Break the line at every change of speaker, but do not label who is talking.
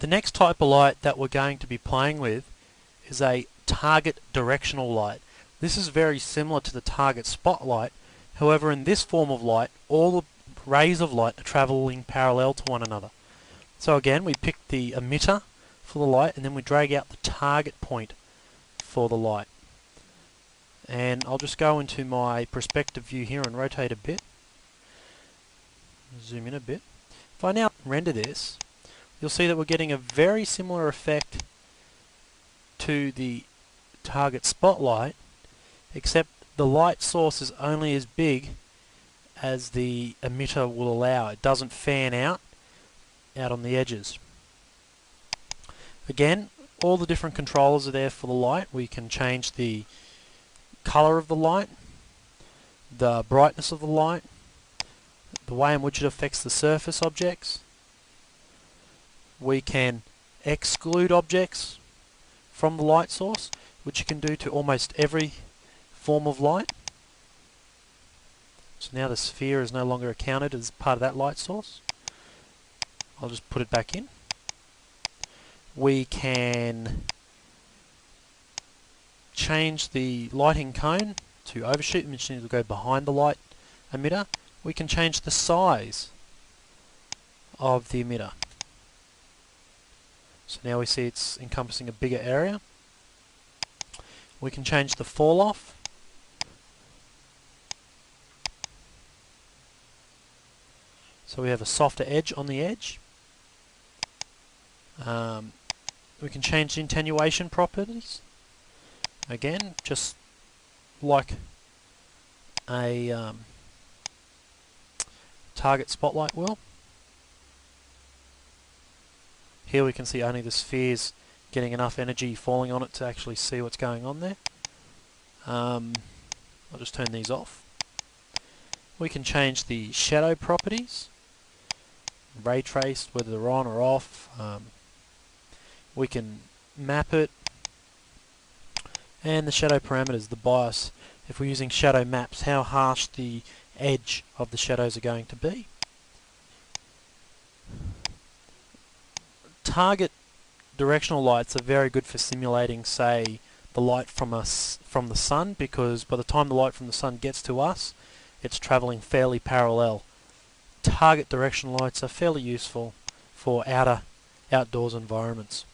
The next type of light that we're going to be playing with is a target directional light. This is very similar to the target spotlight. However, in this form of light, all the rays of light are travelling parallel to one another. So again, we pick the emitter for the light and then we drag out the target point for the light. And I'll just go into my perspective view here and rotate a bit. Zoom in a bit. If I now render this, you'll see that we're getting a very similar effect to the target spotlight, except the light source is only as big as the emitter will allow. It doesn't fan out on the edges. Again, all the different controllers are there for the light. We can change the color of the light, the brightness of the light, the way in which it affects the surface objects. We can exclude objects from the light source, which you can do to almost every form of light. So now the sphere is no longer accounted as part of that light source. I'll just put it back in. We can change the lighting cone to overshoot, which needs to go behind the light emitter. We can change the size of the emitter. So now we see it's encompassing a bigger area. We can change the fall off. So we have a softer edge on the edge. We can change the attenuation properties. Again, just like a target spotlight will. Here we can see only the spheres getting enough energy falling on it to actually see what's going on there. I'll just turn these off. We can change the shadow properties, ray trace, whether they're on or off. We can map it, and the shadow parameters, the bias. If we're using shadow maps, how harsh the edge of the shadows are going to be. Target directional lights are very good for simulating, say, the light from the sun, because by the time the light from the sun gets to us, it's travelling fairly parallel. Target directional lights are fairly useful for outdoors environments.